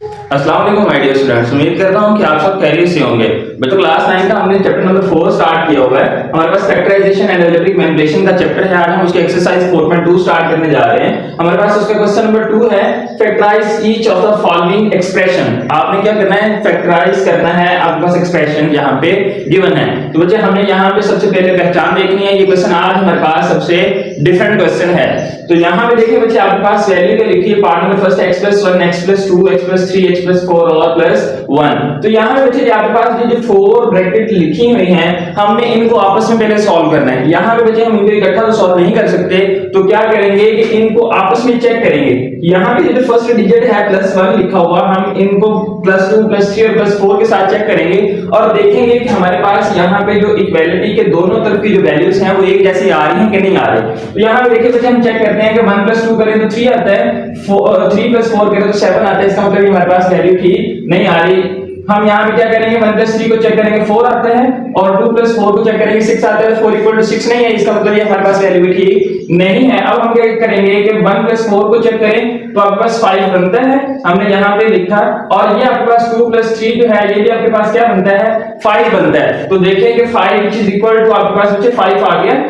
अस्सलाम वालेकुम my dear students. उम्मीद करता हूं कि आप सब खैरियत से होंगे। बच्चों क्लास 9 का हमने चैप्टर नंबर 4 स्टार्ट किया हुआ है। हमारे पास फैक्टराइजेशन एंड अलजेब्रिक मैनिपुलेशन का चैप्टर है। आज हम उसके एक्सरसाइज 4.2 स्टार्ट करने जा रहे हैं। हमारे पास उसका क्वेश्चन नंबर 2 है, factorize each of the following expression. आपने क्या करना है, फैक्टराइज करना है। आपके पास एक्सप्रेशन यहां पे गिवन है। तो बच्चे हमने यहां पे सबसे पहले पहचान देखनी है। ये क्वेश्चन आज हमारे पास सबसे डिफरेंट क्वेश्चन है। तो यहां पे देखिए बच्चे, आपके पास वैल्यू क्या लिखी है, part number first x + 1 x + 2 x + 3 x + 4 और +1। तो यहां पे बच्चे आपके पास ये जो 4 ब्रैकेट लिखी हुई हैं, हमने इनको आपस में पहले सॉल्व करना है। यहां पे बच्चे हम इनको इकट्ठा तो सॉल्व नहीं कर सकते, तो क्या करेंगे कि इनको आपस में चेक करेंगे। यहां पे जो फर्स्ट डिजिट है +1 लिखा हुआ, हम इनको +2 +3 और +4 के साथ चेक करेंगे और देखेंगे कि हमारे पास यहां पे जो इक्वालिटी के दोनों तरफ की जो वैल्यूज हैं वो एक जैसी आ रही हैं कि नहीं आ रही। तो यहां पे देखिए बच्चे हम चेक करते हैं कि 1 + 2 करें तो 3 आता है, 3 + 4 करें तो 7 आता है। इसका मतलब हमारे पास वैल्यू ठीक नहीं आ रही। हम यहाँ पे क्या करेंगे, 1 + 3 को चेक करेंगे 4 आता है और 2 + 4 को चेक करेंगे 6 आता है। 4 = 6 नहीं है, इसका मतलब ये हमारे पास वैल्यू भी ठीक नहीं है। अब हम क्या करेंगे कि 1 + 4 को चेक करें तो आपके पास 5 बनता है, हमने यहाँ पे लिखा। और ये आपके पास 2 + 3 जो है ये भी आपके पास क्या बनता है, 5 बनता है। तो देखिए कि 5 = आपके पास बच्चे 5 आ गया।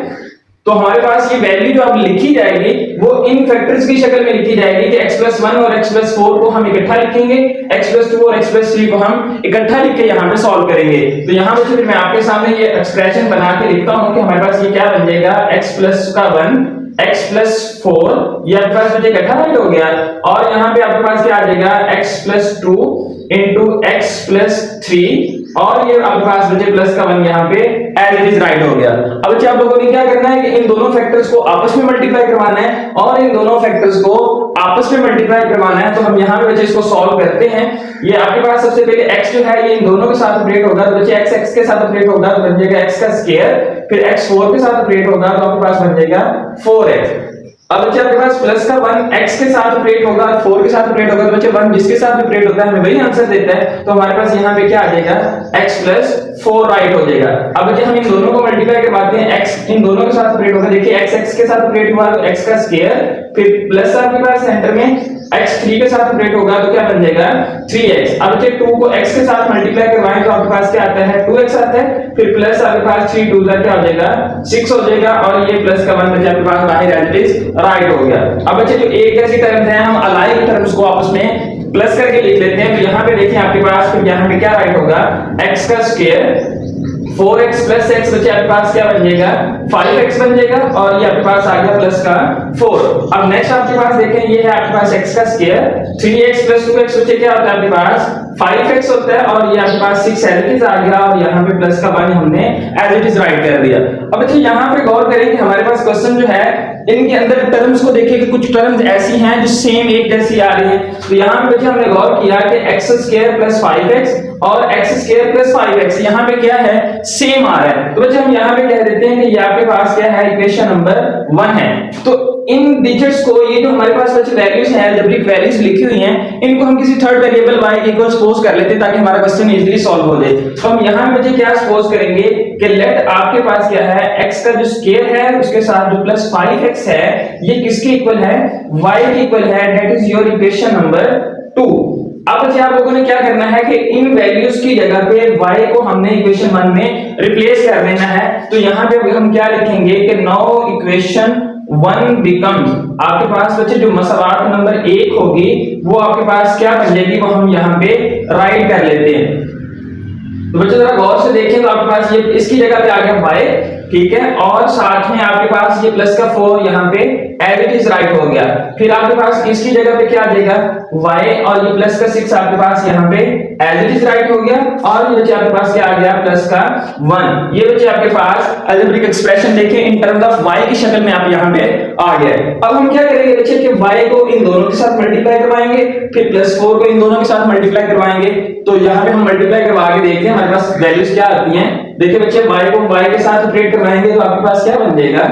तो हमारे पास ये वैल्यू जो अब लिखी जाएगी वो इन फैक्टर्स की शक्ल में लिखी जाएगी कि x + 1 और x + 4 को हम इकट्ठा लिखेंगे, x + 2 और x + 3 को हम इकट्ठा लिख के यहाँ पे सॉल्व करेंगे। तो यहाँ पे फिर मैं आपके सामने ये एक्सप्रेशन बना के लिखता हूँ कि हमारे पास ये क्या बन जाएगा, x + 1 x + 4 ये आपके पास मुझे इकट्ठा राइट हो गया। और यहाँ पे आपके पास क्या आ जाएगा, x + 2 x + 3 और ये आपके पास बचे +1 यहाँ पे एज इट इज राइट हो गया। अब बच्चे आप लोगों ने क्या करना है कि इन दोनों फैक्टर्स को आपस में मल्टीप्लाई करवाना है और इन दोनों फैक्टर्स को आपस में मल्टीप्लाई करवाना है। तो हम यहाँ पे बच्चे इसको सॉल्व करते हैं। ये आपके पास सबसे पहले x जो है ये इन दोनों के साथ ऑपरेट होगा, तो बच्चे x के साथ ऑपरेट होगा तो बन जाएगा x का स्क्वायर, फिर x 4 के साथ ऑपरेट होगा तो आपके पास बन जाएगा 4x। अब बच्चे आपके पास +1 x के साथ ऑपरेट होगा, 4 के साथ ऑपरेट होगा, तो बच्चे 1 जिसके साथ ऑपरेट होता है हमें वही आंसर देता है। तो हमारे पास यहाँ पे क्या आ जाएगा, x + 4 राइट हो जाएगा। अब बच्चे हम इन दोनों को मल्टीप्लाई करवाते हैं, x इन दोनों के साथ ऑपरेट होगा। देखिए x के साथ ऑपरेट हुआ तो x का स्क्वायर, फिर प्लस आपके पास सेंटर में x 3 के साथ ऑपरेट होगा तो क्या बन जाएगा 3x। अब बच्चे 2 को x के साथ मल्टीप्लाई करवाएं तो आपके पास क्या आता है, 2x आता है, फिर प्लस आपके पास 3 2 क्या हो जाएगा 6 हो जाएगा और ये +1 बच्चे आपके पास बाहर एज इट इज राइट हो गया। अब बच्चे जो एक जैसी टर्म्स हैं हम अलाइक टर्म्स को आपस में प्लस करके लिख लेते हैं। तो यहाँ पे देखिए आपके पास फिर यहाँ पे क्या राइट होगा, x का स्क्वायर 4x + x बच्चे आपके पास क्या बन जाएगा 5x बन जाएगा और ये आपके पास आ गया +4। अब नेक्स्ट आपके पास देखें, ये है आपके पास x का स्क्वायर 3x + 2x बच्चे क्या होता है आपके पास 5x होता है और ये आपके पास 6 एज इट इज आ गया और यहाँ पे +1 हमने एज इट इज राइट कर दिया। अब बच्चे यहाँ पे गौर करें कि हमारे पास क्वेश्चन जो है इनके अंदर टर्म्स को देखिए कि कुछ टर्म्स ऐसी हैं जो सेम एक जैसी आ रही हैं। तो यहाँ पे बच्चे हमने गौर किया कि x² + 5x और x² + 5x यहाँ पे क्या है, सेम आ रहा है। तो बच्चे हम यहाँ पे कह देते हैं कि ये आपके पास क्या है, इक्वेशन नंबर 1 है। तो इन डिजिट्स को, ये जो हमारे पास बच्चे वैल्यूज हैं, अलजेब्रिक वैल्यूज लिखी हुई हैं, इनको हम किसी थर्ड वेरिएबल y के इक्वल सपोज कर लेते हैं ताकि हमारा क्वेश्चन इजीली सॉल्व हो जाए। तो हम यहाँ पे बच्चे क्या सपोज करेंगे कि लेट आपके पास क्या है, x का जो स्क्वायर है उसके साथ जो +5x है ये किसके इक्वल है, y के इक्वल है। That is your equation number 2। अब बच्चे आप लोगों ने क्या करना है कि इन वैल्यूज की जगह पे y को हमने इक्वेशन 1 में रिप्लेस कर देना है। तो यहाँ पे हम क्या लिखेंगे कि नाउ इक्वेशन 1 बिकम्स, आपके पास बच्चे जो मसवात नंबर 1 होगी वो आपके पास क्या बन जाएगी, वो हम यहाँ पे राइट कर लेते हैं। तो बच्चे जरा गौर से देखें तो आपके पास ये इसकी जगह पे आ गया y, ठीक है, और साथ में आपके पास ये +4 यहाँ पे एज इट इज राइट हो गया। फिर आपके पास इसकी जगह पे क्या आ जाएगा y और ये +6 आपके पास यहाँ पे एज इट इज राइट हो गया और ये बच्चे आपके पास क्या आ गया +1। ये बच्चे आपके पास अलजेब्रिक एक्सप्रेशन देखें इन टर्म्स ऑफ y की शक्ल में आप यहाँ पे आ गए। अब हम क्या करेंगे बच्चे कि y को इन दोनों के साथ मल्टीप्लाई करवाएंगे, फिर +4 को इन दोनों के साथ मल्टीप्लाई करवाएंगे। तो यहाँ पे हम मल्टीप्लाई करवा के देखते हैं हमारे पास वैल्यूज क्या आती हैं। देखिए बच्चे y को y के साथ ऑपरेट करवाएंगे तो आपके पास क्या बन जाएगा,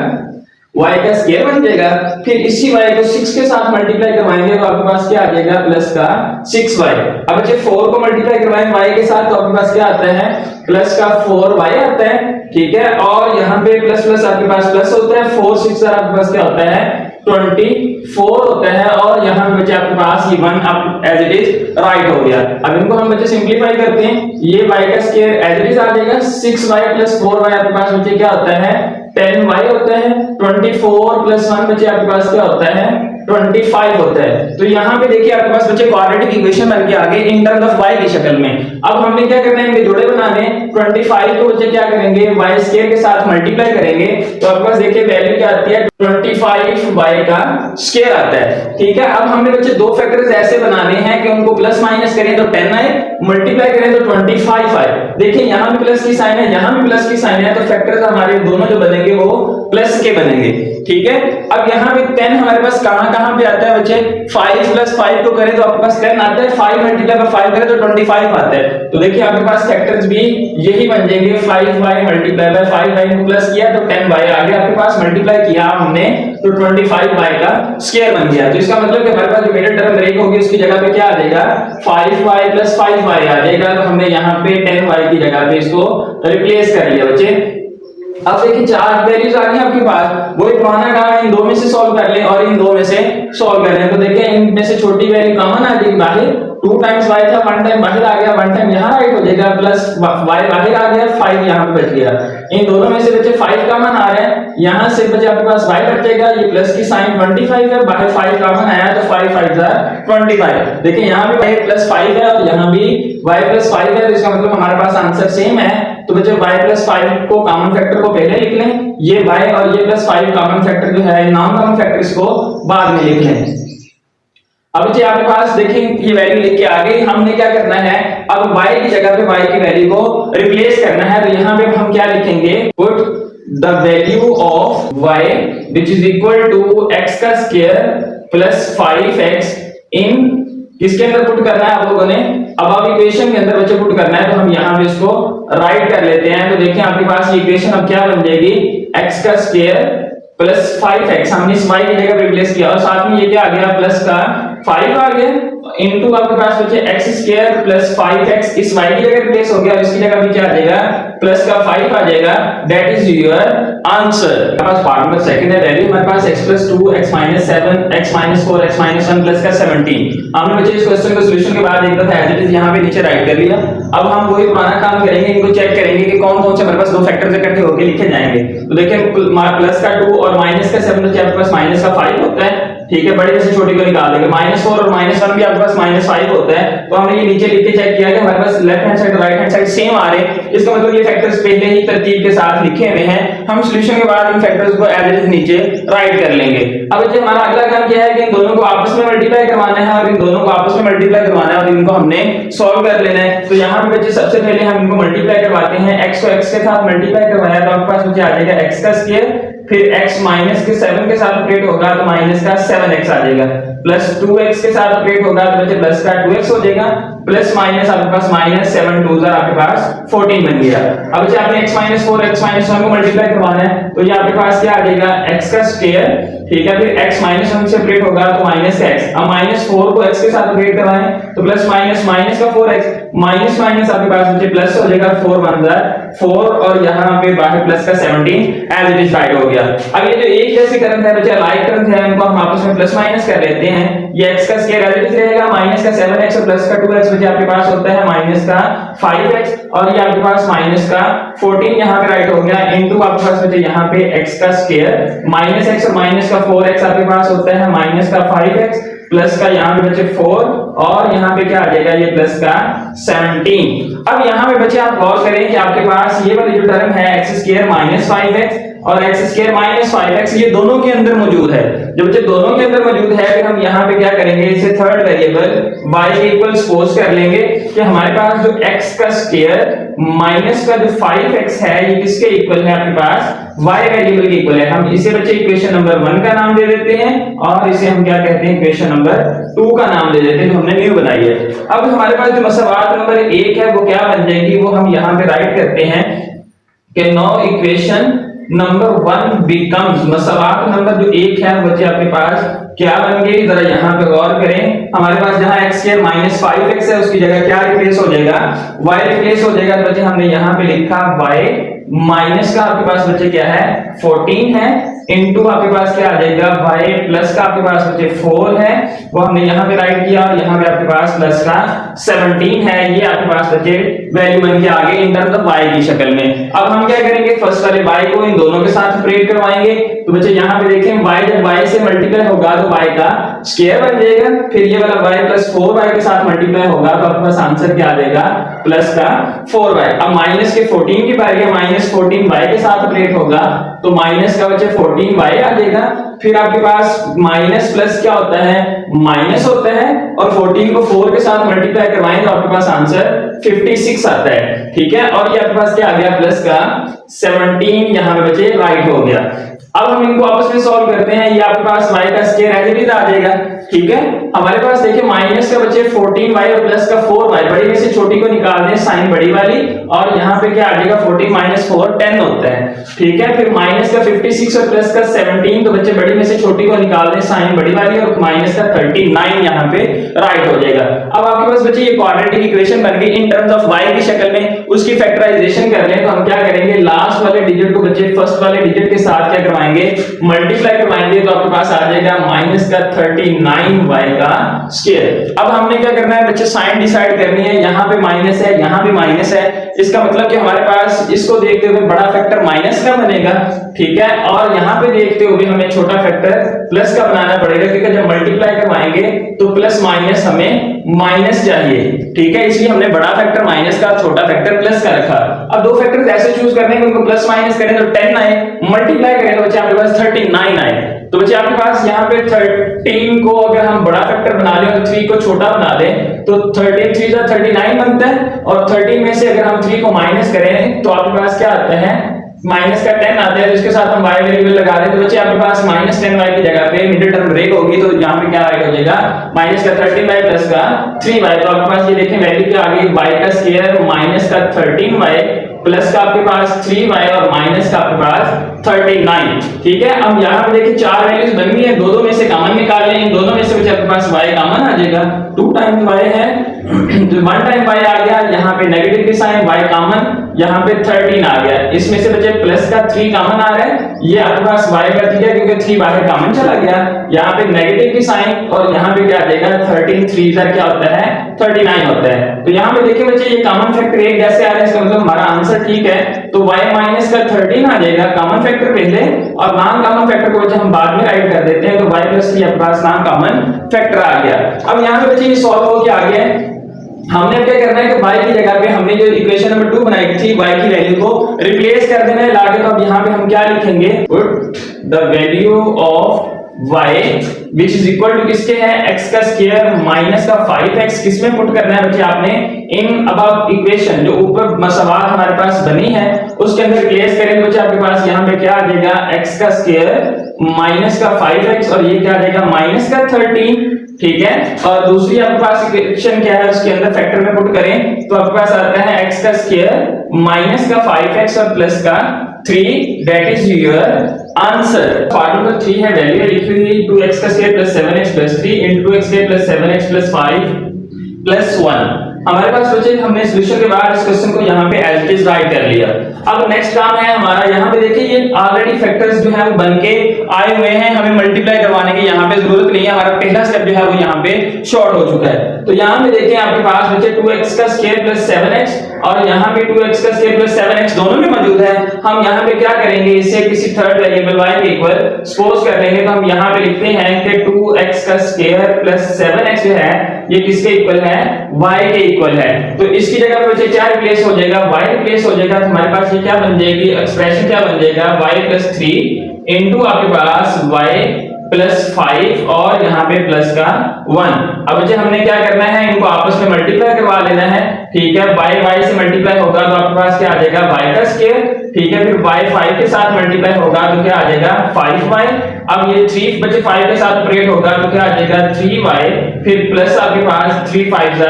y का स्क्वायर बन जाएगा। फिर इसी y को 6 के साथ मल्टीप्लाई करवाएंगे तो आपके पास क्या आ जाएगा +6y। अब बच्चे 4 को मल्टीप्लाई करवाएं y के साथ तो आपके पास क्या आता है +4y आता है, ठीक है। और यहाँ पे प्लस प्लस आपके पास प्लस होता है, 4 6 आपके पास क्या होता है 24 होता है और यहाँ पे बचे आपके पास ये 1 अब एज इट इज राइट हो गया। अब इनको हम बच्चे सिंपलीफाई करते हैं, ये y का स्क्वायर एज इट इज आ जाएगा 6y + 4y आपके पास बच्चे क्या होता है 10y होता है। 24 + 1 बच्चे आपके पास क्या होता है 25 होता है। तो यहाँ पे देखिए आपके पास बच्चे क्वाड्रेटिक इक्वेशन बन के आ गए इन टर्म्स ऑफ y की शक्ल में। अब हमने क्या करना है इनके जोड़े बनाने, 25 को बच्चे क्या करेंगे y² के साथ मल्टीप्लाई करेंगे तो आपके पास देखिए वैल्यू क्या आती है 25y का स्क्वायर आता है। ठीक है, अब हमने बच्चे दो फैक्टर्स ऐसे बनाने हैं कि उनको प्लस माइनस करें तो 10 आए, मल्टीप्लाई करें तो 25 आए। देखिए यहाँ भी प्लस की साइन है, यहाँ भी प्लस की साइन है, तो फैक्टर्स हमारे दोनों जो बनेंगे वो प्लस के बनेंगे। ठीक है, अब यहाँ पे 10 हमारे पास कहां पे आता है बच्चे 5 + 5 को करें तो आपके पास 10 आता है, 5 × 5 करें तो 25 आता है। तो देखिए आपके पास फैक्टर्स भी यही बन जाएंगे 5y × 5y को प्लस किया तो 10y आ गया, आपके पास मल्टीप्लाई किया हमने तो 25y का स्क्वायर बन गया। तो इसका मतलब कि हमारे पास जो मिडिल टर्म ब्रेक होगी उसकी जगह पे क्या आ जाएगा 5y + 5y आ जाएगा। तो हमने यहाँ पे 10y की जगह पे इसको रिप्लेस कर लिया बच्चे। अब देखिए चार वैल्यूज आ गई आपके पास, वही पुराना काम है, इन दो में से सॉल्व कर लें और इन दो में से सॉल्व कर लें। तो देखिए इनमें से छोटी वैल्यू कॉमन आ जाएगी बाहर, 2 टाइम्स y था, 1 टाइम बाहर आ गया, 1 टाइम यहाँ राइट हो जाएगा, प्लस y बाहर आ गया, 5 यहाँ पे बच गया। इन दोनों में से बच्चे 5 कॉमन आ रहा है, यहाँ से बच्चे आपके पास y बचेगा, ये प्लस की साइन 25 है, बाहर 5 कॉमन आया तो 5 × 5 = 25। देखिए यहाँ भी y + 5 है और यहाँ भी y + 5 है, तो इसका मतलब हमारे पास आंसर सेम है। तो बच्चे y + 5 को कॉमन फैक्टर को पहले लिख लें, ये y और ये +5 कॉमन फैक्टर जो है नॉन कॉमन फैक्टर इसको बाद में लिख लें। अब बच्चे आपके पास देखें ये वैल्यू लेके आ गई, हमने क्या करना है अब y की जगह पे y की वैल्यू को रिप्लेस करना है। तो यहाँ पे हम क्या लिखेंगे put the value of y which is equal to x का स्क्वायर प्लस 5x इन किसके अंदर पुट करना है आप लोगों ने, अब इक्वेशन के अंदर बच्चे पुट करना है। तो हम यहाँ पे इसको राइट कर लेते हैं। तो देखिए आपके पास ये इक्वेशन अब क्या बन जाएगी x का स्क्वायर प्लस 5x, हमने इस y की जगह रिप्लेस किया और साथ में ये क्या आ गया प्लस का 5 आ गया इनटू आपके पास बचे x² प्लस 5x, इस y की जगह रिप्लेस हो गया और इसकी जगह भी क्या आ जाएगा प्लस का 5 आ जाएगा। That is your answer. हमारे पास पार्ट नंबर सेकंड है वैल्यू हमारे पास x + 2 x - 7 x - 4 x - 1 plus का 17। हमने बच्चे इस क्वेश्चन को सॉल्यूशन के बाद एक दफा एज इट इज यहां पे नीचे राइट कर लिया। अब हम वही पुराना काम करेंगे, इनको चेक करेंगे कि कौन कौन से हमारे पास दो फैक्टर्स इकट्ठे होकर लिखे जाएंगे। तो देखिए प्लस का 2 और माइनस का 7 बच्चे आपके पास माइनस का 5 होता है। ठीक है, बड़े से छोटे को निकाल देंगे, -4 और -1 भी आपके पास -5 होता है। तो हमने ये नीचे लिख के चेक किया कि हमारे पास लेफ्ट हैंड साइड और राइट हैंड साइड सेम आ रहे हैं, इसका मतलब ये फैक्टर्स पहले ही तरतीब के साथ लिखे हुए हैं। हम सॉल्यूशन के बाद इन फैक्टर्स को एज इट इज नीचे राइट कर लेंगे। अब बच्चे हमारा अगला काम क्या है कि इन दोनों को आपस में मल्टीप्लाई करवाना है और इन दोनों को आपस में मल्टीप्लाई करवाना है और इनको हमने सॉल्व कर लेना है। तो यहाँ पे बच्चे सबसे पहले हम इनको मल्टीप्लाई करवाते हैं, x को x के साथ मल्टीप्लाई करवाया तो आपके पास बच्चे आ जाएगा x का स्क्वायर, फिर x - के 7 के साथ ऑपरेट होगा तो माइनस का 7x आ जाएगा, प्लस 2x के साथ ऑपरेट होगा तो बच्चे प्लस का 2x हो जाएगा, प्लस माइनस आपके पास -7 2 आपके पास 14 बन गया। अब बच्चे आपने x - 4 x - 1 को मल्टीप्लाई करवाना है तो ये आपके पास क्या आ जाएगा x का स्क्वायर, ठीक है, फिर x - 1 से ऑपरेट होगा तो माइनस का x, अब -4 को x के साथ ऑपरेट करवाएं तो प्लस माइनस का 4x, माइनस आपके पास बच्चे प्लस हो जाएगा, 4 1 4 और यहाँ पे बाहर प्लस का 17 एज इट इज राइट हो गया। अब ये जो एक जैसे टर्म है बच्चे लाइक टर्म है, उनको हम आपस में प्लस माइनस कर लेते हैं। ये x का स्क्वायर एज इट इज रहेगा, माइनस का 7x और प्लस का 2x बच्चे आपके पास होता है माइनस का 5x और ये आपके पास माइनस का 14 यहाँ पे राइट हो गया इनटू आपके पास बच्चे यहाँ पे x का स्क्वायर माइनस x और माइनस का 4x आपके पास होता है माइनस का 5x प्लस का यहाँ पे बचे 4 और यहाँ पे क्या आ जाएगा ये प्लस का 17। अब यहाँ पे बच्चे आप गौर करें कि आपके पास ये वाली जो टर्म है x² - 5x और x² - 5x ये दोनों के अंदर मौजूद है। जब बच्चे दोनों के अंदर मौजूद है फिर हम यहाँ पे क्या करेंगे, इसे थर्ड वेरिएबल y के इक्वल सपोज कर लेंगे कि हमारे पास जो x का स्क्वायर माइनस का जो 5x है ये किसके इक्वल है, आपके पास y वेरिएबल के इक्वल है। हम इसे बच्चे इक्वेशन नंबर 1 का नाम दे देते हैं और इसे हम क्या कहते हैं इक्वेशन नंबर 2 का नाम दे देते हैं जो हमने न्यू बनाई है। अब हमारे पास जो मसवात नंबर 1 है वो क्या बन जाएगी, वो हम यहाँ पे राइट करते हैं कि नाउ इक्वेशन नंबर 1 बिकम्स, मसवात नंबर जो 1 है बच्चे आपके पास क्या बन गई, जरा यहाँ पे गौर करें। हमारे पास जहां x² - 5x है उसकी जगह क्या रिप्लेस हो जाएगा, y रिप्लेस हो जाएगा। तो बच्चे हमने यहाँ पे लिखा y माइनस का आपके पास बच्चे क्या है 14 है इनटू आपके पास क्या आ जाएगा y प्लस का आपके पास बचे 4 है, वो हमने यहाँ पे राइट किया, और यहाँ पे आपके पास प्लस का 17 है, ये आपके पास बचे वैल्यू बन के आगे इन टर्म्स ऑफ y की शक्ल में। अब हम क्या करेंगे, फर्स्ट वाले y को इन दोनों के साथ सेपरेट करवाएंगे, तो बच्चे यहाँ पे देखें y जब y से मल्टीप्लाई होगा तो y का स्क्वायर बन जाएगा, फिर ये वाला y प्लस 4y के साथ मल्टीप्लाई होगा तो आपके पास आंसर क्या आ जाएगा प्लस का 4y। अब माइनस के 14 की बारी है, माइनस 14y के साथ सेपरेट होगा तो माइनस का बच्चे 14y आ जाएगा, फिर आपके पास माइनस प्लस क्या होता है माइनस होता है, और 14 को 4 के साथ मल्टीप्लाई करवाएं तो आपके पास आंसर 56 आता है, ठीक है। और ये आपके पास क्या आ गया प्लस का 17 यहाँ पे बचे राइट हो गया। अब हम इनको आपस में सॉल्व करते हैं, ये आपके पास y का स्क्वायर एज इट इज आ जाएगा, ठीक है। हमारे पास देखिए माइनस का बचे 14y और प्लस का 4y, बड़ी में से छोटी को निकाल दें साइन बड़ी वाली, और यहाँ पे क्या आ जाएगा 14 माइनस 4 10 होता है, ठीक है। फिर माइनस का 56 और प्लस का 17, तो बच्चे बड़ी में से छोटी को निकाल दें साइन बड़ी वाली, और माइनस का 39 यहाँ पे राइट हो जाएगा। अब आपके पास बच्चे ये क्वाड्रेटिक इक्वेशन बन गई इन टर्म्स ऑफ y की शक्ल में, उसकी फैक्टराइजेशन कर लें तो हम क्या करेंगे, लास्ट वाले डिजिट को बच्चे फर्स्ट वाले डिजिट के साथ क्या करवाएंगे मल्टीप्लाई करवाएंगे, तो आपके पास आ जाएगा माइनस का 39y का स्क्वायर। अब हमने क्या करना है बच्चे, साइन डिसाइड करनी है, यहाँ पे माइनस है यहाँ भी माइनस है, इसका मतलब कि हमारे पास इसको देखते हुए बड़ा फैक्टर माइनस का बनेगा, ठीक है, और यहाँ पे देखते हुए हमें छोटा फैक्टर प्लस का बनाना पड़ेगा, क्योंकि जब मल्टीप्लाई करवाएंगे तो प्लस माइनस हमें माइनस चाहिए, ठीक है, इसलिए हमने बड़ा फैक्टर माइनस का, छोटा फैक्टर प्लस का रखा। अब दो फैक्टर ऐसे चूज करने हैं उनको प्लस माइनस करें तो 10 आए, मल्टीप्लाई करें तो बच्चे आपके पास 39 आए, तो बच्चे आपके पास यहाँ पे 13 को अगर हम बड़ा फैक्टर बना लें और 3 को छोटा बना लें तो 13 3 जा 39 बनता है, और 13 में से अगर हम 3 को माइनस करें तो आपके पास क्या आता है माइनस का 10 आता है, जिसके साथ हम y वेरिएबल लगा दें तो बच्चे आपके पास माइनस 10y की जगह पे मिडिल टर्म ब्रेक होगी, तो यहाँ पे क्या राइट हो जाएगा माइनस का 13y प्लस का 3y। तो आपके पास ये देखें वैल्यू क्या आ गई, y का स्क्वायर माइनस का 13y प्लस का आपके पास 3y और माइनस का आपके पास 39, ठीक है। अब यहाँ पे देखिए चार वैल्यूज बन गई है, दो में से कॉमन निकाल लें, इन दोनों में से बच्चे आपके पास y कॉमन आ जाएगा, 2 टाइम्स y है तो 1 टाइम y आ गया, यहाँ पे नेगेटिव के साइन y कॉमन, यहाँ पे 13 आ गया, इसमें से बच्चे प्लस का 3 कॉमन आ रहा है, ये आपके पास y का ठीक है क्योंकि 3 बाहर कॉमन चला गया, यहाँ पे नेगेटिव की साइन, और यहाँ पे क्या आ जाएगा 13 3 जा क्या होता है 39 होता है। तो यहाँ पे देखिए बच्चे ये कॉमन फैक्टर एक जैसे आ रहे हैं, इसका मतलब हमारा आंसर ठीक है, तो y माइनस का 13 आ जाएगा, कॉमन फैक्टर पहले और नॉन कॉमन फैक्टर को बच्चे हम बाद में राइट कर देते हैं, तो y प्लस 3 आपके पास नॉन कॉमन फैक्टर आ गया। अब यहाँ पे बच्चे ये सॉल्व हो के आ गया है, हमने क्या करना है कि y की जगह पे हमने जो इक्वेशन नंबर 2 बनाई थी y की वैल्यू को रिप्लेस कर देना है लाके, तो अब यहाँ पे हम क्या लिखेंगे, put the value of y which is equal to किसके है x का स्क्वायर माइनस का 5x, किसमें पुट करना है बच्चे आपने इन अबव इक्वेशन जो ऊपर सवाल हमारे पास बनी है उसके अंदर रिप्लेस करें तो बच्चे आपके पास यहाँ पे क्या आ जाएगा x का स्क्वायर माइनस का 5x, और ये क्या आ जाएगा माइनस का 13, ठीक है। और दूसरी आपके पास इक्वेशन क्या है उसके अंदर फैक्टर में पुट करें तो आपके पास आता है x का स्क्वायर माइनस का 5x और प्लस का 3, that is your answer. Part number 3 है वैल्यू लिखी हुई 2x का square plus 7x plus 3 into 2x square plus 7x plus 5 plus 1। हमारे पास बच्चे हमने सॉल्यूशन के बाद इस क्वेश्चन को यहाँ पे एज इट इज राइट कर लिया। अब नेक्स्ट काम है हमारा, यहाँ पे देखिए ये ऑलरेडी फैक्टर्स जो है वो बनके आए हुए हैं, हमें मल्टीप्लाई करवाने की यहाँ पे जरूरत नहीं है, हमारा पहला स्टेप जो है वो यहाँ पे शॉर्ट हो चुका है। तो यहाँ पे देखिए आपके पास बच्चे 2x का स्क्वायर प्लस 7x और यहाँ पे 2x का स्क्वायर प्लस 7x दोनों में मौजूद है। हम यहाँ पे क्या करेंगे, इसे किसी थर्ड वेरिएबल y के इक्वल सपोज कर लेंगे, तो हम यहाँ पे लिखते हैं कि 2x का स्क्वायर प्लस 7x जो है ये किसके इक्वल है, y के इक्वल है। तो इसकी जगह पे बच्चे क्या रिप्लेस हो जाएगा, y रिप्लेस हो जाएगा, तो हमारे पास ये क्या बन जाएगी, एक्सप्रेशन क्या बन जाएगा, y प्लस 3 इंटू आपके पास y प्लस 5 और यहाँ पे प्लस का 1। अब बच्चे हमने क्या करना है, इनको आपस में मल्टीप्लाई करवा लेना है, ठीक है। y से मल्टीप्लाई होगा तो आपके पास क्या आ जाएगा y का स्क्वायर, ठीक है। फिर y 5 के साथ मल्टीप्लाई होगा तो क्या आ जाएगा 5y। अब ये 3 बच्चे 5 के साथ ऑपरेट होगा तो क्या आ जाएगा 3y, फिर प्लस आपके पास 3 5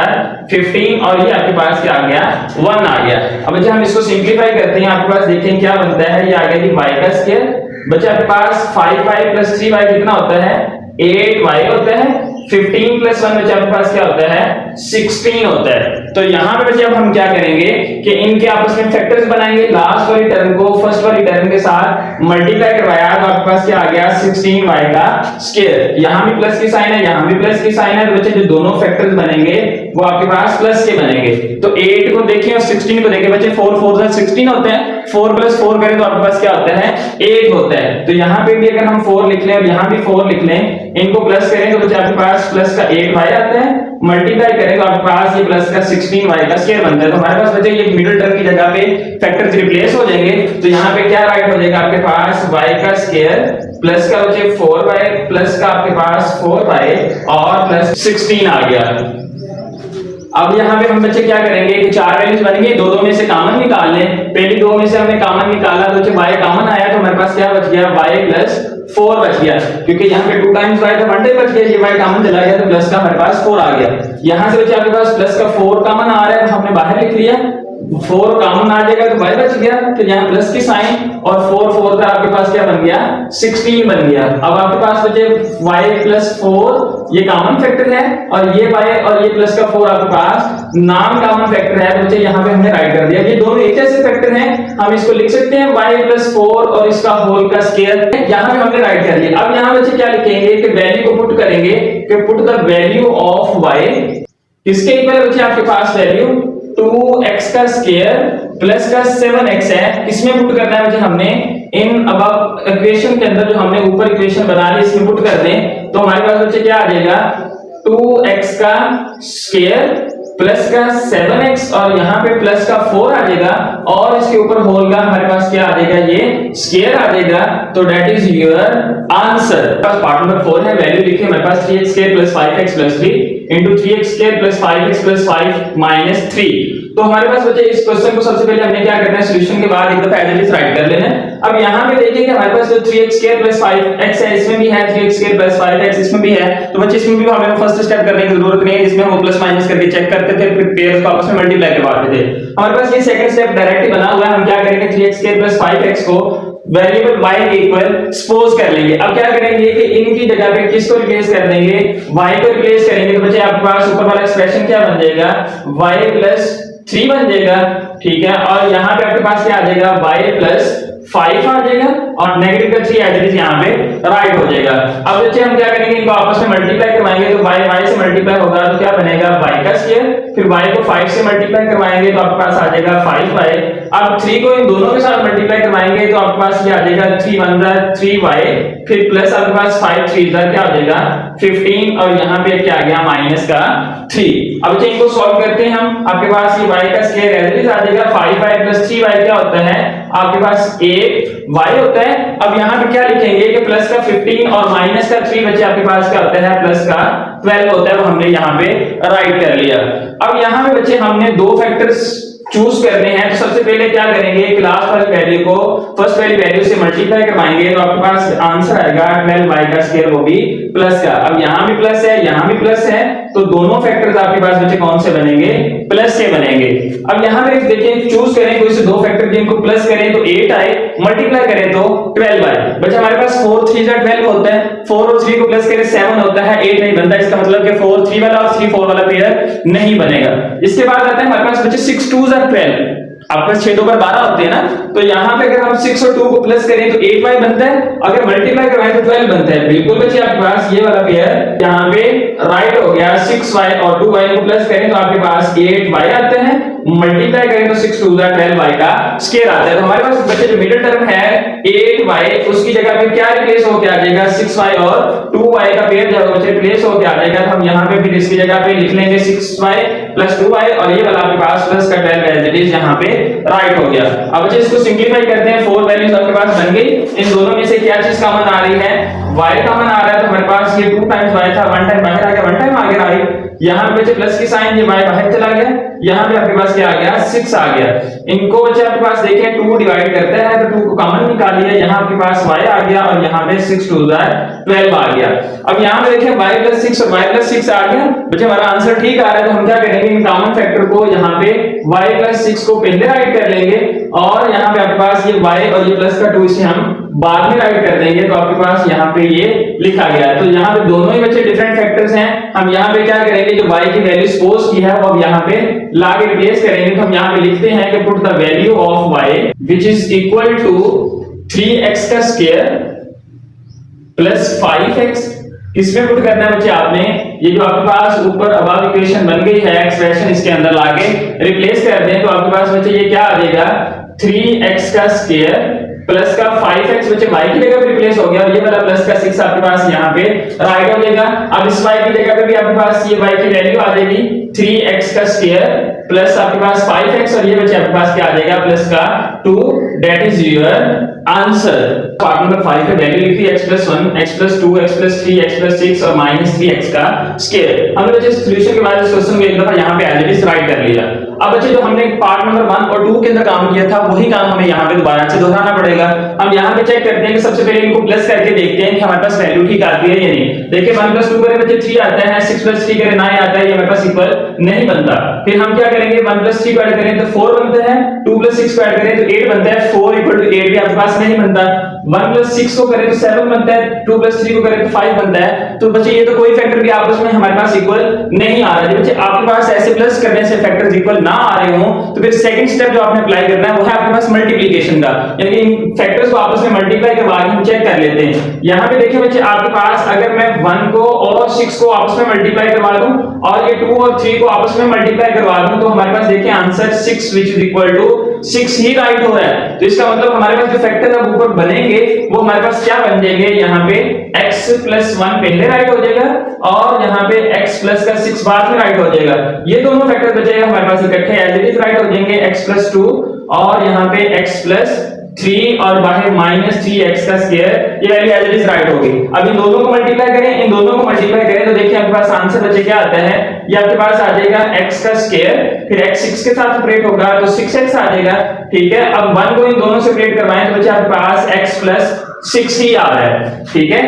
15 और ये आपके पास क्या आ गया 1 आ गया। अब बच्चे हम इसको सिंपलीफाई करते हैं, आपके पास देखें क्या बनता है, ये आ गया y का स्क्वायर, बच्चे आपके पास 5y प्लस 3y कितना होता है 8y होता है, 15 प्लस 1 बच्चे आपके पास क्या होता है 16 होता है, तो यहाँ पे बच्चे अब हम क्या करेंगे कि इनके आपस में फैक्टर्स बनाएंगे, लास्ट वाली टर्म को फर्स्ट वाली टर्म के साथ मल्टीप्लाई करवाया तो आपके पास क्या आ गया 16y का स्क्वायर। यहाँ भी प्लस की साइन है, यहाँ भी प्लस की साइन है, तो बच्चे जो दोनों फैक्टर्स बनेंगे वो आपके पास प्लस के बनेंगे। तो 8 को देखें और 16 को देखें बच्चे, 4 4 से 16 होते हैं, 4 + 4 करें तो आपके पास क्या होता है 8 होता है। तो यहाँ पे भी अगर हम 4 लिख लें और यहाँ भी 4 लिख लें, इनको प्लस करें तो बच्चे आपके पास प्लस का 8y आता है, मल्टीप्लाई करें तो आपके पास ये प्लस का 16y का स्क्वायर बनता है। तो हमारे पास बच्चे ये मिडिल टर्म की जगह पे फैक्टर्स रिप्लेस हो जाएंगे। तो यहाँ पे क्या राइट हो जाएगा आपके पास y का स्क्वायर प्लस का बच्चे 4y प्लस का आपके पास 4y और प्लस 16 आ गया। अब यहाँ पे हम बच्चे क्या करेंगे कि चार वैल्यूज बनेंगे, दो में से कॉमन निकाल लें। पहली दो में से हमने कॉमन निकाला तो y कॉमन आया तो हमारे पास क्या बच गया y + 4 बच गया, क्योंकि यहाँ पे 2 टाइम्स y था 1 टाइम बच गया, ये y कॉमन चला गया तो प्लस का हमारे पास 4 आ गया। यहाँ से बच्चे आपके पास प्लस का 4 कॉमन आ रहा है तो हमने बाहर लिख लिया, 4 कॉमन आ जाएगा तो y बच गया, तो यहाँ प्लस की साइन और 4 4 का आपके पास क्या बन गया 16 बन गया। अब आपके पास बचे y + 4 ये कॉमन फैक्टर है और ये y और ये प्लस का 4 आपके पास नॉन कॉमन फैक्टर है, बच्चे यहाँ पे हमने राइट कर दिया। ये दोनों एक जैसे फैक्टर हैं, हम इसको लिख सकते हैं y + 4 और इसका होल का स्क्वायर, यहाँ पे हमने राइट कर दिया। अब यहाँ बच्चे क्या लिखेंगे कि वैल्यू को पुट करेंगे कि put the value of y, इसके इक्वल बच्चे आपके पास वैल्यू 2x का स्क्वायर प्लस का 7x है, किसमें पुट करना है मुझे हमने इन अब इक्वेशन के अंदर जो हमने ऊपर इक्वेशन बना ली इसमें पुट कर दें तो हमारे पास बच्चे क्या आ जाएगा 2x का स्क्वायर प्लस का 7x और यहाँ पे प्लस का 4 आ जाएगा और इसके ऊपर होल का हमारे पास क्या आ जाएगा ये स्क्वायर आ जाएगा। तो that is your answer. Part number 4 है, वैल्यू लिखिए हमारे पास 3x² + 5x + 3 * 3x² + 5x + 5 - 3। तो हमारे पास बच्चे इस क्वेश्चन को सबसे पहले हमने क्या करना है, सॉल्यूशन के बाद एक दफा एज इट इज राइट कर लेना है। अब यहाँ पे देखिए कि हमारे पास जो 3x² + 5x है इसमें भी है, 3x² + 5x इसमें भी है, तो बच्चे इसमें भी हमें फर्स्ट स्टेप करने की जरूरत नहीं है, इसमें हम प्लस माइनस करके चेक करते थे, फिर पेयर्स को आपस में मल्टीप्लाई करवाते थे। हमारे पास ये सेकंड स्टेप डायरेक्ट ही बना हुआ है। हम क्या करेंगे 3x² + 5x को वेरिएबल y के इक्वल सपोज कर लेंगे। अब क्या करेंगे कि इनकी जगह पे किसको रिप्लेस कर देंगे, y को रिप्लेस करेंगे तो बच्चे आपके पास ऊपर वाला एक्सप्रेशन क्या बन जाएगा y + 3 बन जाएगा, ठीक है। और यहाँ पे आपके पास क्या आ जाएगा y + 5 आ जाएगा और नेगेटिव का 3 एज इट इज यहाँ पे राइट हो जाएगा। अब बच्चे हम क्या करेंगे इनको आपस में मल्टीप्लाई करवाएंगे तो y से मल्टीप्लाई होगा तो क्या बनेगा y का स्क्वायर, फिर y को 5 से मल्टीप्लाई करवाएंगे तो आपके पास आ जाएगा 5y। अब 3 को इन दोनों के साथ मल्टीप्लाई करवाएंगे तो आपके पास ये आ जाएगा 3 * 1 = 3y, फिर प्लस आपके पास 5 3 क्या हो जाएगा 15 और यहाँ पे क्या आ गया -3। अब बच्चे इनको सॉल्व करते हैं हम, आपके पास ये y का स्क्वायर एज इट इज आ जाएगा 5y + 3y क्या होता है आपके पास 8y होता है। अब यहाँ पे क्या लिखेंगे कि प्लस का 15 और माइनस का 3 बच्चे आपके पास क्या होता है प्लस का 12 होता है, वो हमने यहाँ पे राइट कर लिया। अब यहाँ पे बच्चे हमने दो फैक्टर्स चूज करने हैं, तो सबसे पहले क्या करेंगे लास्ट वाली वैल्यू को फर्स्ट वाली वैल्यू से मल्टीप्लाई करवाएंगे तो आपके पास आंसर आएगा 12y का स्क्वायर, वो भी प्लस का। अब यहाँ भी प्लस है यहाँ भी प्लस है, तो दोनों फैक्टर्स आपके पास बच्चे कौन से बनेंगे प्लस के बनेंगे। अब यहाँ पे देखिए चूज करें कोई से दो फैक्टर जिनको प्लस करें तो 8 आए, मल्टीप्लाई करें तो 12 आए। बच्चे हमारे पास 4 3 12 होता है, 4 और 3 को प्लस करें 7 होता है, 8 नहीं बनता, इसका मतलब कि 4 3 वाला और 3 4 वाला पेयर नहीं बनेगा। इसके बाद आता है हमारे पास बच्चे 6 2 12, आपके 6 2 12 होते हैं ना, तो यहाँ पे अगर हम 6 और 2 को प्लस करें तो 8y बनता है, अगर मल्टीप्लाई करवाएं तो 12 बनता है। बिल्कुल बच्चे आपके पास ये वाला पेयर यहाँ पे राइट हो गया। 6y और 2y को प्लस करें तो आपके पास 8y आते हैं, मल्टीप्लाई करें तो 6 2 12y का स्क्वायर आता है। तो हमारे पास बच्चे जो मिडिल टर्म है 8y उसकी जगह पे क्या रिप्लेस होकर आ जाएगा 6y और 2y का पेयर जब बच्चे रिप्लेस होकर आ जाएगा तो हम यहाँ पे फिर इसकी जगह पे लिख लेंगे 6y + 2y और ये वाला आपके पास प्लस का 12 एज इट इज यहाँ पे राइट हो गया। अब बच्चे इसको सिंपलीफाई करते हैं, 4 वैल्यूज आपके पास बन गई। इन दोनों में से क्या चीज कॉमन आ रही है y कॉमन आ रहा है, तो हमारे पास ये 2 टाइम्स y था, 1 टाइम बाहर आ गया 1 टाइम आगे आ गई। यहाँ पे बच्चे प्लस की साइन, ये y बाहर चला गया, यहाँ पे आपके पास क्या आ गया 6 आ गया। इनको बच्चे आपके पास देखें 2 डिवाइड करता है तो 2 को कॉमन निकालिए, यहाँ आपके पास y आ गया और यहाँ पे 6 2 12 आ गया। अब यहाँ पे देखें y + 6 और y + 6 आ गया, बच्चे हमारा आंसर ठीक आ रहा है। तो हम क्या करेंगे इन कॉमन फैक्टर को यहाँ पे y + 6 को पहले राइट कर लेंगे और यहाँ पे आपके पास ये y और ये प्लस का 2 इसे हम बाद में राइट कर देंगे तो आपके पास यहाँ पे ये लिखा गया है। तो यहाँ पे दोनों ही बच्चे डिफरेंट फैक्टर्स हैं। हम यहाँ पे क्या करेंगे, जो y की वैल्यू सपोज की है वो अब यहाँ पे लाके रिप्लेस करेंगे। तो हम यहाँ पे लिखते हैं कि put the value of y which is equal to 3x का स्क्वायर प्लस 5x। इसमें पुट करना है बच्चे आपने, ये जो आपके पास ऊपर अब इक्वेशन बन गई है एक्सप्रेशन, इसके अंदर लाके रिप्लेस कर दें तो आपके पास बच्चे ये क्या आ जाएगा, 3x का स्क्वायर प्लस का 5x बच्चे y की जगह पे रिप्लेस हो गया और ये वाला प्लस का 6 आपके पास यहाँ पे राइट हो जाएगा। अब इस y की जगह पे भी आपके पास ये y की वैल्यू आ जाएगी 3x का स्क्वायर प्लस आपके पास 5x और ये बच्चे आपके पास क्या आ जाएगा प्लस का 2, that is your answer. Part number 5 पे वैल्यू लिखी x + 1, x + 2, x + 3, x + 6 और -3x का स्क्वायर। हमने बच्चे सॉल्यूशन के बाद इस क्वेश्चन को एक दफा यहाँ पे एज इट इज राइट कर लिया। अब बच्चे जो हमने पार्ट नंबर 1 और 2 के अंदर काम किया था वही काम हमें यहाँ पे दोबारा से दोहराना पड़ेगा। हम यहाँ पे चेक करते हैं कि सबसे पहले इनको प्लस करके देखते हैं कि हमारे पास वैल्यू ठीक आती है या नहीं। देखिए 1 + 2 करे बच्चे 3 आता है, 6 + 3 करे 9 आता है, ये हमारे पास इक्वल नहीं बनता। फिर हम क्या करेंगे, 1 + 3 को ऐड करें तो 4 बनता है, 2 + 6 को ऐड करें तो 8 बनता है, 4 = 8 भी आपके पास नहीं बनता। 1 + 6 को करें तो 7 बनता है, 2 + 3 को करें तो 5 बनता है। तो बच्चे ये तो कोई फैक्टर भी आपस में हमारे पास इक्वल नहीं आ रहा है। बच्चे आपके पास ऐसे प्लस करने से फैक्टर्स इक्वल ना आ रहे हो तो फिर सेकंड स्टेप जो आपने अप्लाई करना है वो है आपके पास मल्टीप्लिकेशन का, यानी कि इन फैक्टर्स को आपस में मल्टीप्लाई करवा के हम चेक कर लेते हैं। यहाँ पे देखिए बच्चे आपके पास अगर मैं 1 को और 6 को आपस में मल्टीप्लाई करवा दूं और ये 2 और 3 को आपस में मल्टीप्लाई करवा दूं तो हमारे पास देखिए answer 6 which is equal to 6 he right हो रहा है। तो इसका मतलब हमारे पास जो फैक्टर अब ऊपर बनेंगे वो हमारे पास क्या बन जाएंगे, यहाँ पे x + 1 पहले राइट हो जाएगा और यहाँ पे x प्लस का 6 बाद में राइट हो जाएगा। ये दोनों फैक्टर बचेगा हमारे पास इकट्ठे एज इट इज राइट हो जाएंगे, x + 2 और यहाँ पे x + 3 और बाहर -3x का स्क्वायर, ये value as it is right होगी। अब इन दोनों को मल्टीप्लाई करें, इन दोनों को मल्टीप्लाई करें तो देखिए आपके पास आंसर बचे क्या आता है, ये आपके पास आ जाएगा x का स्क्वायर, फिर x 6 के साथ सेपरेट होगा तो 6x आ जाएगा। ठीक है, अब 1 को इन दोनों से सेपरेट करवाएं तो बचे आपके पास x + 6 ही आ रहा है। ठीक है,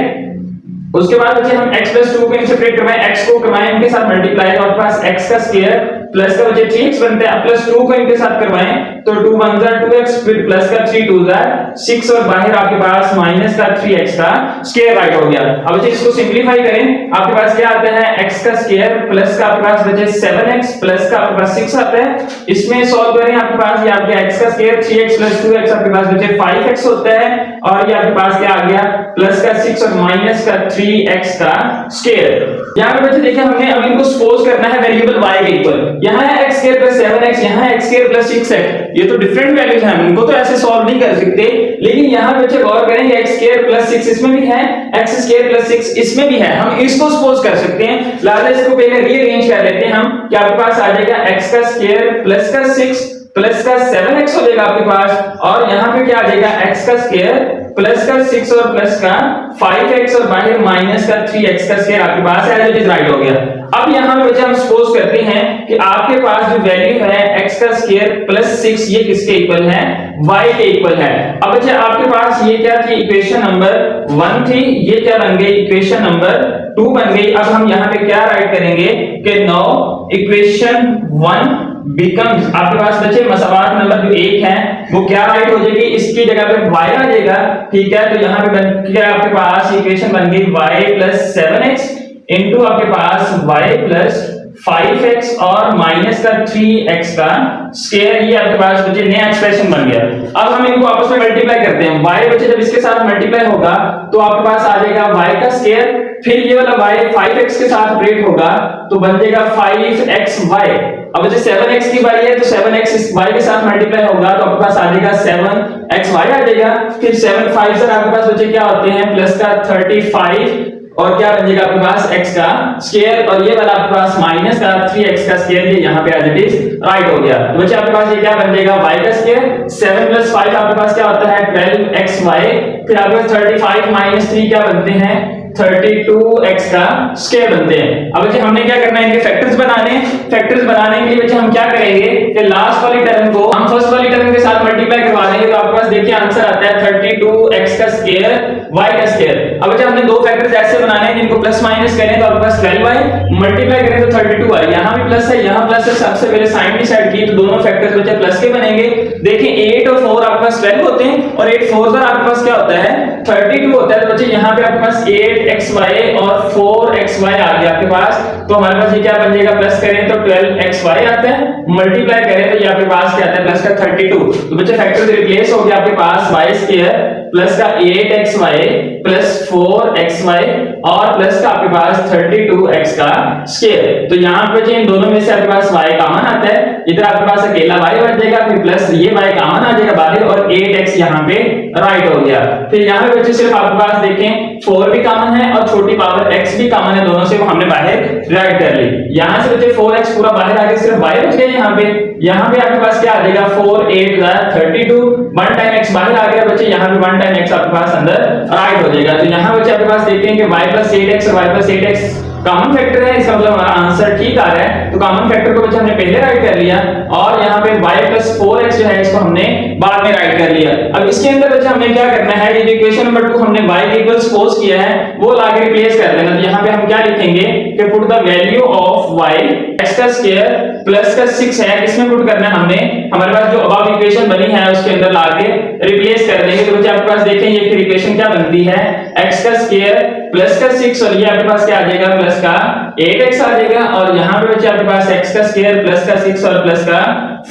उसके बाद बच्चे हम x + 2 को इनसे सेपरेट करवाएं, x को करवाएं इनके साथ मल्टीप्लाई तो आपके पास x का स्क्वायर प्लस का बच्चे 3x बनता है, प्लस 2 को इनके साथ करवाएं तो 2 * 1 = 2x, फिर प्लस का 3 * 2 = 6 और बाहर आपके पास माइनस का 3x का स्क्वायर राइट हो गया। अब बच्चे इसको सिंपलीफाई करें, आपके पास क्या आता है x का स्क्वायर प्लस का आपके पास बचे 7x प्लस का आपके पास 6 आता है। इसमें सॉल्व करें, आपके पास ये आपके x का स्क्वायर 3x + 2x आपके पास बचे 5x होता है और ये आपके पास क्या आ गया प्लस का 6 और माइनस का 3x का स्क्वायर। यहाँ पे बच्चे देखिए हमने अब इनको सपोज करना है वेरिएबल y के इक्वल, यहाँ है x² + 7x, यहाँ है x² + 6x। ये तो डिफरेंट वैल्यूज हैं, इनको तो ऐसे सॉल्व नहीं कर सकते, लेकिन यहाँ पे बच्चे गौर करेंगे x² + 6 इसमें भी है, x² + 6 इसमें भी है, हम इसको सपोज कर सकते हैं। लाजा इसको पहले रीअरेंज कर लेते हैं हम, कि आपके पास आ जाएगा x का स्क्वायर प्लस का 6 प्लस का 7x हो जाएगा आपके पास और यहाँ पे क्या आ जाएगा x का स्क्वायर प्लस का 6 और प्लस का 5x और बाहर माइनस का 3x का स्क्वायर आपके पास एज इट इज राइट हो गया। अब यहाँ पे बच्चे हम सपोज करते हैं कि आपके पास जो वैल्यू है x का स्क्वायर प्लस 6 ये किसके इक्वल है, y के इक्वल है। अब बच्चे आपके पास ये क्या थी, इक्वेशन नंबर 1 थी, ये क्या बन गई, इक्वेशन नंबर 2 बन गई। अब हम यहाँ पे क्या राइट करेंगे कि नाउ इक्वेशन 1 becomes, आपके पास बच्चे मसवात नंबर जो 1 है वो क्या राइट हो जाएगी, इसकी जगह पे y आ जाएगा। ठीक है, तो यहाँ पे बन गया आपके पास इक्वेशन बन गई y + 7x इनटू आपके पास y + 5x और माइनस का 3x का स्क्वायर, ये आपके पास बच्चे नया एक्सप्रेशन बन गया। अब हम इनको आपस में मल्टीप्लाई करते हैं, y बच्चे जब इसके साथ मल्टीप्लाई होगा तो आपके पास आ जाएगा y का स्क्वायर, फिर ये वाला y 5x के साथ ब्रेक होगा तो बन जाएगा 5xy। अब बच्चे 7x की बारी है तो 7x इस y के साथ मल्टीप्लाई होगा तो आपके पास आ जाएगा 7xy आ जाएगा। फिर 7 5 से आपके पास बच्चे क्या होते हैं प्लस का 35 और क्या बन जाएगा आपके पास x का स्क्वायर और ये वाला आपके पास माइनस का 3x का स्क्वायर, ये यहाँ पे एज इट इज राइट हो गया। तो बच्चे आपके पास ये क्या बन जाएगा y का स्क्वायर, 7 + 5 आपके पास क्या होता है 12xy, फिर आपके पास 35 - 3 क्या बनते हैं 32x का स्क्वायर बनते हैं। अब बच्चे हमने क्या करना है, इनके फैक्टर्स बनाने हैं। फैक्टर्स बनाने के लिए बच्चे हम क्या करेंगे कि लास्ट वाली टर्म को हम फर्स्ट वाली टर्म के साथ मल्टीप्लाई करवा देंगे, तो आपके पास देखिए आंसर आता है 32x का स्क्वायर y का स्क्वायर। अब बच्चे हमने दो फैक्टर्स ऐसे बनाने हैं जिनको प्लस माइनस करें तो आपके पास 12y, मल्टीप्लाई करें तो 32y। यहां भी प्लस है, यहां प्लस है, सबसे पहले साइन डिसाइड की तो दोनों फैक्टर्स बच्चे प्लस के बनेंगे। देखिए 8 और 4 आपके पास 12 होते हैं और 8 4 बार आपके पास क्या होता है 32 होता है। तो बच्चे यहां पे आपके पास 8xy और 4xy आ गया आपके पास। तो हमारे पास ये क्या बन जाएगा, प्लस करें तो 12xy आता है, मल्टीप्लाई करें तो ये आपके पास क्या आता है प्लस का 32। तो बच्चे फैक्टर रिप्लेस हो गया आपके पास y स्क्वायर प्लस का 8xy प्लस 4xy और प्लस का आपके पास 32x का स्क्वायर। तो यहां पे इन दोनों में से आपके पास y कॉमन आता है, इधर आपके पास अकेला y बच जाएगा, फिर प्लस ये y कॉमन आ जाएगा बाहर और 8x यहां पे राइट हो गया। फिर यहां पे बच्चे सिर्फ आपके पास देखें 4 भी कॉमन है और छोटी पावर x भी कॉमन है, दोनों से वो हमने बाहर राइट कर ली। यहां से बच्चे 4x पूरा बाहर आ गया, सिर्फ y बच गया यहां पे। यहां पे आपके पास क्या आ जाएगा 4 8 32, 1 टाइम x बाहर आ गया बच्चे, यहां पे 1 टाइम x आपके पास अंदर राइट हो जाएगा। तो यहां बच्चे आपके पास देखेंगे y + 8x और y + 8x कॉमन फैक्टर है, इसका मतलब हमारा आंसर ठीक आ रहा है। तो कॉमन फैक्टर को बच्चे हमने पहले राइट कर लिया और यहाँ पे y + 4x जो है इसको हमने बाद में राइट कर लिया। अब इसके अंदर बच्चे हमने क्या करना है, ये इक्वेशन नंबर 2 हमने y के इक्वल सपोज किया है वो लाके रिप्लेस कर देना। तो यहाँ पे हम क्या लिखेंगे कि put the value of y x का स्क्वायर प्लस का 6 है, किसमें पुट करना है हमने, हमारे पास जो अबव इक्वेशन बनी है उसके अंदर लाके रिप्लेस कर देंगे। तो बच्चे आपके पास देखें ये फिर इक्वेशन क्या बनती है, x का स्क्वायर प्लस का 6 और ये आपके पास क्या आ जाएगा प्लस का 8x आ जाएगा और यहाँ पे बच्चे आपके पास x का स्क्वायर प्लस का 6 और प्लस का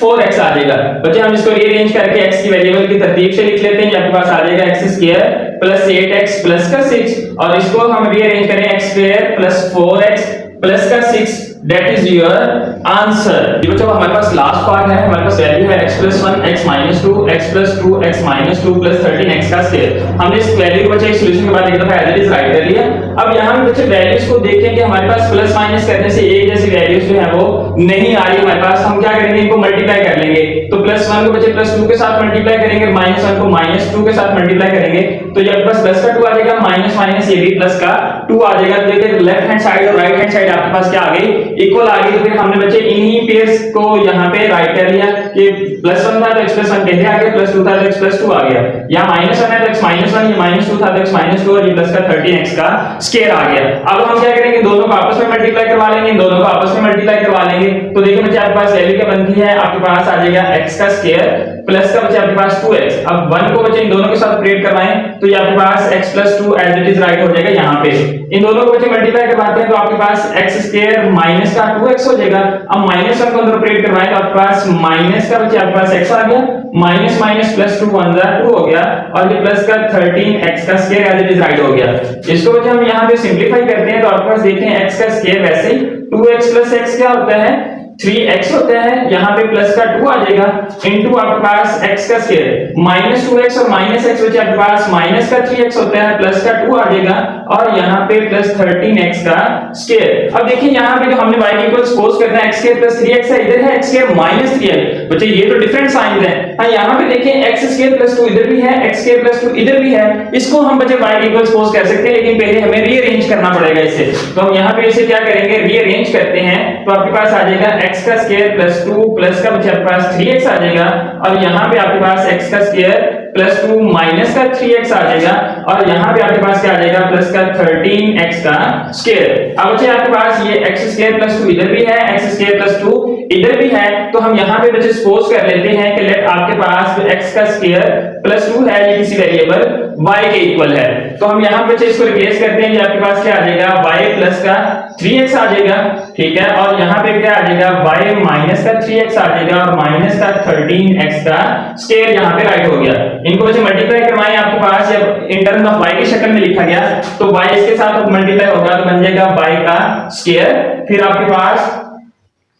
4x आ जाएगा। बच्चे हम इसको रीअरेंज करके x की वेरिएबल की तरतीब से लिख लेते हैं। ये आपके पास आ जाएगा x square plus 8x plus का 6 और इसको हम रीअरेंज करें x square plus 4x plus का 6, दैट इज योर आंसर। ये बच्चों हमारे पास लास्ट पार्ट है, हमारे पास वैल्यू है x + 1 x - 2 x + 2 x - 2 + 13x का स्क्वायर। हमने इस वैल्यू को बच्चे सॉल्यूशन के बाद एक दफा एज इट इज राइट कर लिया। अब यहां पे बच्चे वैल्यूज को देखें कि हमारे पास प्लस माइनस करने से एक जैसी वैल्यूज जो है वो नहीं आ रही हमारे पास। हम क्या करेंगे, इनको मल्टीप्लाई कर लेंगे। तो +1 को बच्चे +2 के साथ मल्टीप्लाई करेंगे, -1 को -2 के साथ मल्टीप्लाई करेंगे तो ये आपके पास प्लस का 2 आ जाएगा, माइनस माइनस ये भी प्लस का 2 आ जाएगा। तो देखिए लेफ्ट हैंड साइड और राइट हैंड साइड आपके पास क्या आ गई, इक्वल आ गई। तो फिर हमने बच्चे इन्हीं पेयर्स को यहाँ पे राइट कर लिया कि +1 था तो x + 1 पहले आ गया, +2 था तो x + 2 आ गया। यहाँ -1 है तो x - 1, ये -2 था तो x - 2 और ये प्लस का 13x का स्क्वायर आ गया। अब हम क्या करेंगे, दोनों को आपस में मल्टीप्लाई करवा लेंगे, दोनों को आपस में मल्टीप्लाई करवा लेंगे। तो देखिए बच्चे आपके पास वैल्यू क्या बनती है, आपके पास आ जाएगा x का स्क्वायर प्लस का बच्चे आपके पास 2x। अब 1 को बच्चे इन दोनों के साथ ऑपरेट करवाएं तो ये आपके पास x + 2 as it is right हो जाएगा। यहाँ पे इन दोनों को बच्चे मल्टीप्लाई करवाते हैं तो आपके पास x स्क्वायर माइनस का 2x हो जाएगा। अब -1 को अंदर ऑपरेट करवाएं तो आपके पास माइनस का बच्चे आपके पास x आ गया, माइनस माइनस प्लस 2 1 2 हो गया और ये प्लस का 13x का square as it is right हो गया। इसको बच्चे हम यहाँ पे सिंपलीफाई करते हैं तो आपके पास देखें x का स्क्वायर वैसे ही 2x + x क्या होता है 3x होता है, यहाँ पे प्लस का 2 आ जाएगा इनटू आपके पास x का स्क्वायर -2x और -x बचे आपके पास माइनस का 3x होता है, प्लस का 2 आ जाएगा और यहाँ पे प्लस 13x का स्क्वायर। अब देखिए यहाँ पे जो हमने y के इक्वल सपोज करना है x² + 3x है, इधर है x² - 3x। बच्चे ये तो डिफरेंट साइन है। हाँ यहाँ पे देखिए x² + 2 इधर भी है, x² + 2 इधर भी है। इसको हम बच्चे y के इक्वल सपोज कर सकते हैं, लेकिन पहले हमें रीअरेंज करना पड़ेगा इसे। तो हम यहाँ पे इसे क्या करेंगे, रीअरेंज करते हैं तो आपके पास आ जाएगा x का स्क्वायर प्लस 2 प्लस का बच्चे आपके पास 3x आ जाएगा और यहाँ पे आपके पास x का स्क्वायर प्लस 2 माइनस का 3x आ जाएगा और यहाँ पे आपके पास क्या आ जाएगा प्लस का 13x का स्क्वायर। अब बच्चे आपके पास ये x² + 2 इधर भी है, x² + 2 इधर भी है। तो हम यहाँ पे बच्चे सपोज कर लेते हैं कि लेट आपके पास x का स्क्वायर प्लस 2 है, ये किसी वेरिएबल y के इक्वल है। तो हम यहाँ पे बच्चे इसको रिप्लेस करते हैं, ये आपके पास क्या आ जाएगा y प्लस का 3x आ जाएगा, ठीक है। और यहाँ पे क्या आ जाएगा y माइनस का 3x आ जाएगा और माइनस का 13x का स्क्वायर यहाँ पे राइट हो गया। इनको बच्चे मल्टीप्लाई करवाएं, आपके पास जब इन टर्म्स ऑफ y की शक्ल में लिखा गया तो y इसके साथ मल्टीप्लाई होगा तो बन जाएगा y का स्क्वायर, फिर आपके पास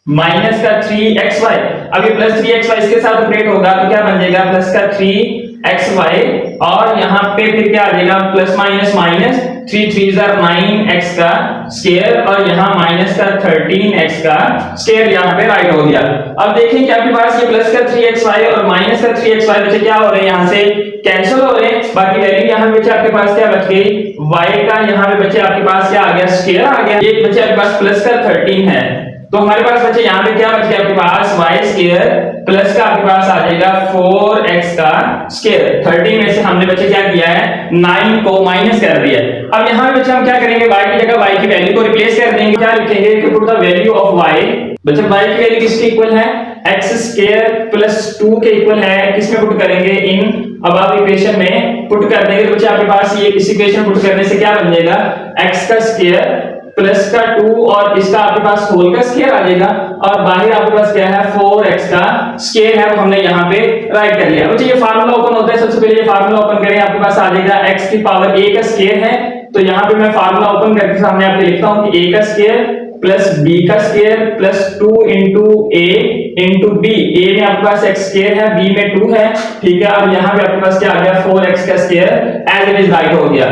माइनस का 3xy, अब ये प्लस 3xy इसके साथ ऑपरेट होगा तो क्या बन जाएगा प्लस का 3xy और यहाँ पे फिर क्या आ जाएगा प्लस माइनस माइनस 3 3 9x का स्क्वायर और यहाँ माइनस का 13x का स्क्वायर यहाँ पे राइट हो गया। अब देखें कि आपके पास ये प्लस का 3xy और माइनस का 3xy बच्चे क्या हो रहे हैं, यहाँ से कैंसिल हो रहे हैं। बाकी वैल्यू यहाँ पे बच्चे आपके पास क्या बच गई, y का यहाँ पे बच्चे आपके पास क्या आ गया, स्क्वायर आ गया। ये बच्चे आपके पास प्लस का 13 है, तो हमारे पास बच्चे यहाँ पे क्या बच गया आपके पास y स्क्वायर प्लस का आपके पास आ जाएगा 4x का स्क्वायर। 13 में से हमने बच्चे क्या किया है, 9 को माइनस कर दिया। अब यहाँ पे बच्चे हम क्या करेंगे, y की जगह y की वैल्यू को रिप्लेस कर देंगे। क्या लिखेंगे कि put the value of y, बच्चे y की वैल्यू किसके इक्वल है, x स्क्वायर प्लस 2 के इक्वल है। किसमें पुट करेंगे, इन अब इक्वेशन में पुट कर देंगे। तो बच्चे आपके पास ये इस इक्वेशन पुट करने से क्या बन जाएगा, x का स्क्वायर प्लस का 2 और इसका आपके पास होल का स्क्वायर आ जाएगा और बाहर आपके पास क्या है 4x का स्क्वायर है, वो हमने यहाँ पे राइट कर लिया। बच्चे ये फार्मूला ओपन होता है, सबसे पहले ये फार्मूला ओपन करें, आपके पास आ जाएगा x की पावर a का स्क्वायर है। तो यहाँ पे मैं फार्मूला ओपन करके सामने आपको लिखता हूँ कि a का स्क्वायर प्लस b का square plus 2 into a into b। a में आपके पास x स्क्वायर है, b में 2 है, ठीक है। अब यहाँ पे आपके पास क्या आ गया 4x का square as it is right हो गया।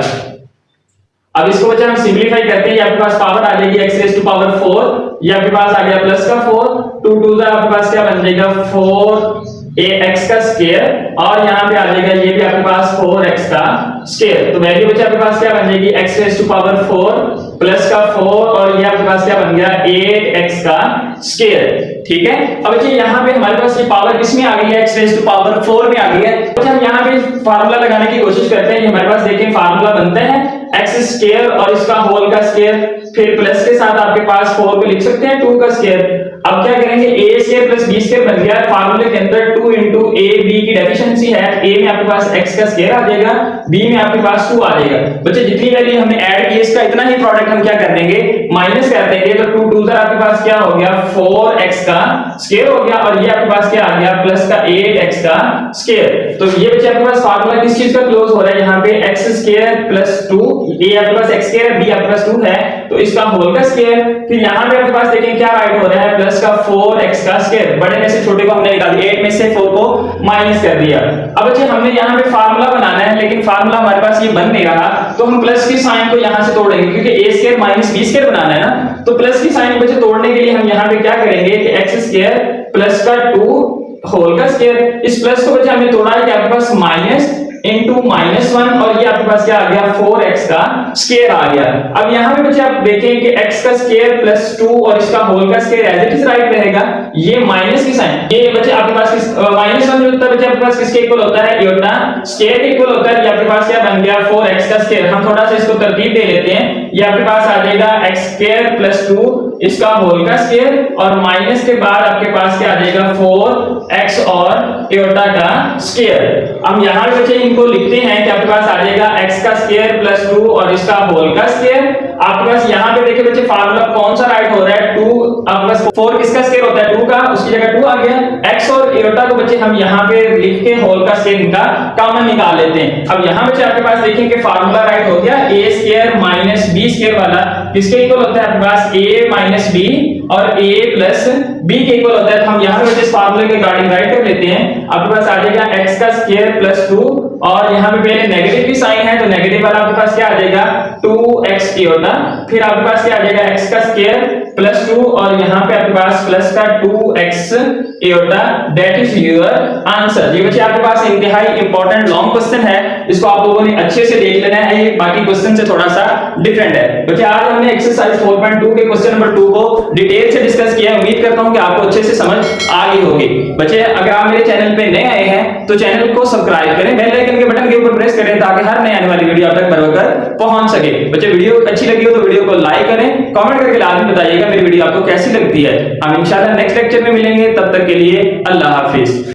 अब इसको बच्चे हम सिंपलीफाई करते हैं, ये आपके पास पावर आ जाएगी x रेज़ टू पावर 4, ये आपके पास आ गया प्लस का 4, 2 2 आपके पास क्या बन जाएगा 4ax का स्क्वायर और यहाँ पे आ जाएगा ये भी आपके पास 4x का स्क्वायर। तो वैल्यू बच्चे आपके पास क्या बन जाएगी x raise to power 4 plus का 4 और ये आपके पास क्या बन गया 8x का स्क्वायर, ठीक है। अब बच्चे यहाँ पे हमारे पास ये पावर किसमें आ गई है, x रेज़ टू पावर 4 में आ गई है। बच्चे हम यहाँ पे फार्मूला लगाने की कोशिश करते हैं, ये हमारे पास देखिए फार्मूला बनता है x स्क्वायर और इसका होल का स्क्वायर, फिर प्लस के साथ आपके पास 4 को लिख सकते हैं 2 का स्क्वायर। अब क्या करेंगे a square plus b square बन गया, फार्मूले के अंदर 2 into a b की डेफिशिएंसी है, a में आपके पास x का स्क्वायर आ जाएगा, b में आपके पास 2 आ जाएगा। बच्चे जितनी वैल्यू हमने ऐड की इसका इतना ही प्रोडक्ट हम क्या कर देंगे, माइनस कर देंगे। तो 2 2 आपके पास क्या हो गया 4x का स्क्वायर हो गया और ये आपके पास क्या आ गया प्लस का 8x का स्क्वायर। तो ये बच्चे आपके पास फार्मूला किस चीज का क्लोज हो रहा है, यहाँ पे x स्क्वायर प्लस 2, a आपके पास x स्क्वायर b आपके पास 2 है तो इसका होल का स्क्वायर, फिर यहाँ पे आपके पास देखें क्या राइट हो रहा है प्लस का 4x का स्क्वायर। बड़े में से छोटे को हमने निकाल दिया, 8 में से 4 को माइनस कर दिया। अब बच्चे हमने यहाँ पे फार्मूला बनाना है, लेकिन फार्मूला हमारे पास ये बन नहीं रहा, तो हम प्लस की साइन को यहाँ से तोड़ेंगे क्योंकि a square minus b square बनाना है ना। तो प्लस की साइन बच्चे तोड़ने के लिए हम यहाँ पे क्या करेंगे कि x स्क्वायर प्लस का 2 होल का स्क्वायर, इस प्लस को बच्चे हमने तोड़ा है कि आपके पास माइनस इनटू -1 और ये आपके पास क्या आ गया 4x का स्क्वायर आ गया। अब यहाँ पे बच्चे आप देखें कि x का स्क्वायर प्लस 2 और इसका होल का square as it is right रहेगा। ये माइनस की साइन, ये बच्चे आपके पास -1 जो होता है बच्चे आपके पास किसके इक्वल होता है, योटा स्क्वायर के इक्वल होता है। ये आपके पास क्या बन गया 4x का स्क्वायर। हम थोड़ा सा इसको तरतीब दे लेते हैं, ये आपके पास आ जाएगा x स्क्वायर प्लस 2 इसका होल का स्क्वायर और माइनस के बाद आपके पास क्या आ जाएगा 4x और योटा का स्क्वायर। हम यहाँ पे बच्चे इनको लिखते हैं कि आपके पास आ जाएगा x का स्क्वायर प्लस 2 और इसका होल का स्क्वायर। आपके पास यहाँ पे देखिए बच्चे फार्मूला कौन सा राइट हो रहा है, 2 आपके पास 4 किसका स्क्वायर होता है 2 का, उसकी जगह 2 आ गया। x और योटा को बच्चे हम यहाँ पे लिख के होल का स्क्वायर इनका कॉमन निकाल लेते हैं। अब यहाँ बच्चे आपके पास देखिए कि फार्मूला राइट हो गया, a square minus b square वाला किसके इक्वल होता है आपके पास a माइनस b और a प्लस b के इक्वल होता है। तो हम यहाँ पे इस फार्मूले के रिगार्डिंग राइट कर लेते हैं। आपके पास आ जाएगा x का स्क्वायर प्लस 2 और यहाँ पे पहले नेगेटिव की साइन है तो नेगेटिव वाला आपके पास क्या आ जाएगा 2x योटा, फिर आपके पास क्या आ जाएगा x का स्क्वायर प्लस 2 और यहाँ पे आपके पास प्लस का 2x योटा, दैट इज योर आंसर। ये बच्चे आपके पास इंतहाई इंपॉर्टेंट लॉन्ग क्वेश्चन है, इसको आप लोगों ने अच्छे से देख लेना है, ये बाकी क्वेश्चन से थोड़ा सा डिफरेंट है। बच्चे आज हमने एक्सरसाइज 4.2 के क्वेश्चन नंबर 2 को डिटेल से डिस्कस किया है। उम्मीद करता हूं कि आपको अच्छे से समझ आ गई होगी। बच्चे अगर आप मेरे चैनल पे नए आए हैं तो चैनल को सब्सक्राइब करें, बेल आइकन के बटन के ऊपर प्रेस करें ताकि हर नई आने वाली वीडियो आप तक बरवकर पहुंच सके। बच्चे वीडियो अच्छी लगी हो तो वीडियो को लाइक करें, कमेंट करके लाजमी बताइएगा मेरी वीडियो आपको कैसी लगती है। हम इंशाल्लाह नेक्स्ट लेक्चर में मिलेंगे, तब तक के लिए अल्लाह हाफिज।